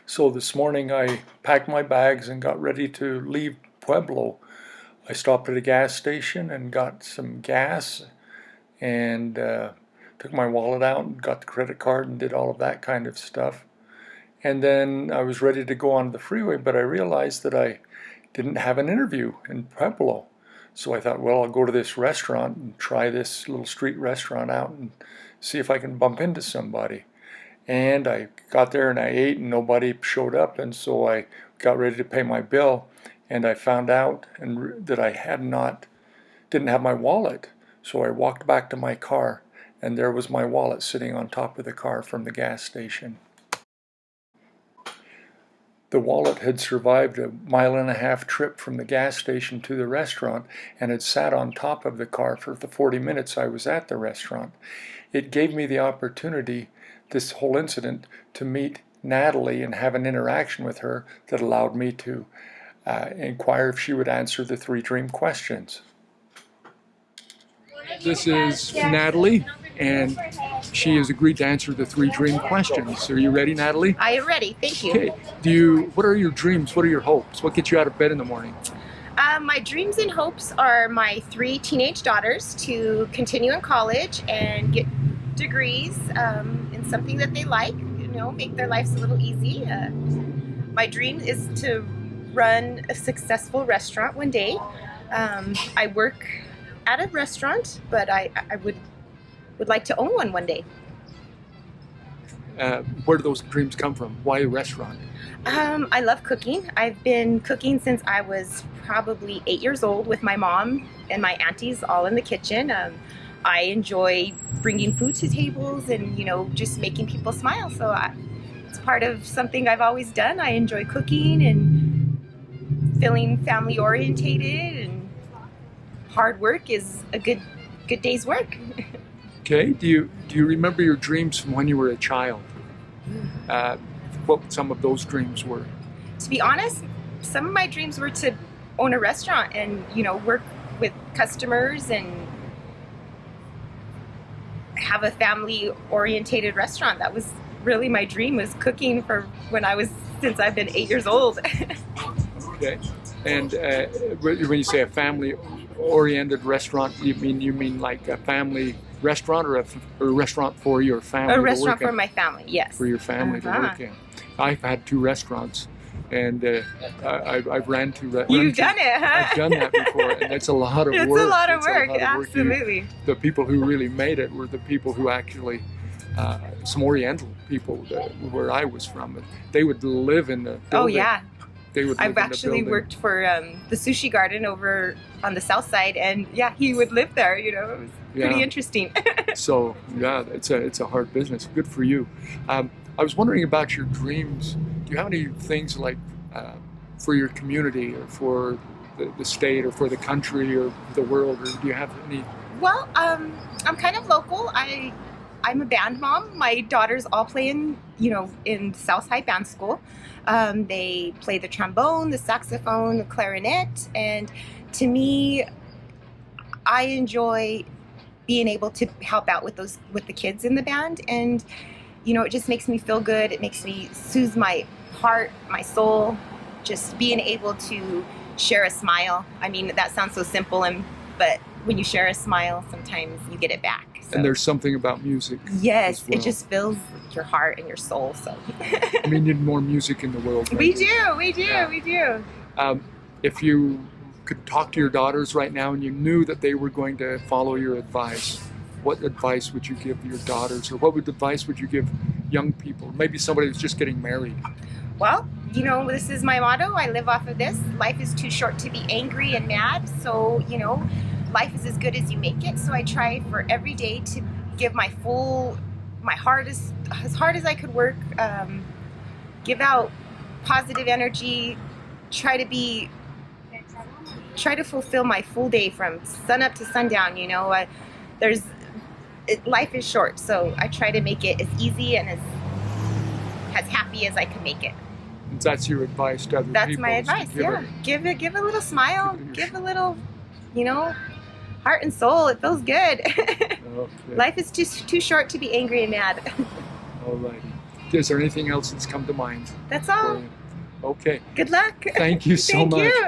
So this morning I packed my bags and got ready to leave Pueblo. I stopped at a gas station and got some gas and took my wallet out and got the credit card and did all of that kind of stuff. And then I was ready to go on the freeway, but I realized that I didn't have an interview in Pueblo. So I thought, well, I'll go to this restaurant and try this little street restaurant out and see if I can bump into somebody. And I got there and I ate and nobody showed up, and so I got ready to pay my bill, and I found out that I didn't have my wallet. So I walked back to my car, and there was my wallet sitting on top of the car from the gas station. The wallet had survived a 1.5-mile trip from the gas station to the restaurant and had sat on top of the car for the 40 minutes I was at the restaurant. It gave me the opportunity, this whole incident, to meet Natalie and have an interaction with her that allowed me to inquire if she would answer the 3 dream questions. This is Natalie, and she has agreed to answer the 3 dream questions. Are you ready, Natalie? I am ready, thank you. Okay. What are your dreams? What are your hopes? What gets you out of bed in the morning? My dreams and hopes are my 3 teenage daughters to continue in college and get degrees in something that they like, make their lives a little easy. My dream is to run a successful restaurant one day. I work at a restaurant, but I would like to own one day. Where do those dreams come from? Why a restaurant? I love cooking. I've been cooking since I was probably 8 years old with my mom and my aunties all in the kitchen. I enjoy bringing food to tables and, just making people smile. So it's part of something I've always done. I enjoy cooking and feeling family orientated, and hard work is a good day's work. Okay. Do you remember your dreams from when you were a child? What some of those dreams were? To be honest, some of my dreams were to own a restaurant and, work with customers and have a family orientated restaurant. That was really my dream, was cooking since I've been 8 years old. Okay. And when you say a family oriented restaurant, you mean like a family restaurant or a restaurant for your family? A restaurant for my family, yes. For your family to work in. I've had 2 restaurants, and I've ran 2 restaurants. You've done it, huh? I've done that before, and it's a lot of work. It's a lot of work, absolutely. The people who really made it were the people who actually, some Oriental people where I was from, they would live in the building. Oh, yeah. I've actually worked for the sushi garden over on the south side, and yeah, he would live there. It was pretty interesting. So yeah, it's a hard business. Good for you. I was wondering about your dreams. Do you have any things like for your community or for the state or for the country or the world, or do you have any? Well, I'm kind of local. I'm a band mom. My daughters all play in South High Band School. They play the trombone, the saxophone, the clarinet, and to me, I enjoy being able to help out with the kids in the band, and it just makes me feel good. It makes me soothe my heart, my soul, just being able to share a smile. I mean, that sounds so simple, but when you share a smile, sometimes you get it back. So. And there's something about music. Yes, as well. It just fills your heart and your soul. So we need more music in the world. We do. Yeah. If you could talk to your daughters right now and you knew that they were going to follow your advice, what advice would you give your daughters, or what advice would you give young people? Maybe somebody who's just getting married. Well, this is my motto. I live off of this. Life is too short to be angry and mad. So, life is as good as you make it. So I try for every day to give my heart as hard as I could work, give out positive energy, try to fulfill my full day from sun up to sundown. Life is short, so I try to make it as easy and as happy as I can make it. That's your advice to other people? That's my advice, yeah. Give a little smile, give a little, heart and soul. It feels good. Okay. Life is too short to be angry and mad. All righty. is there anything else that's come to mind? That's all. Okay. Good luck. Thank you so Thank much. you.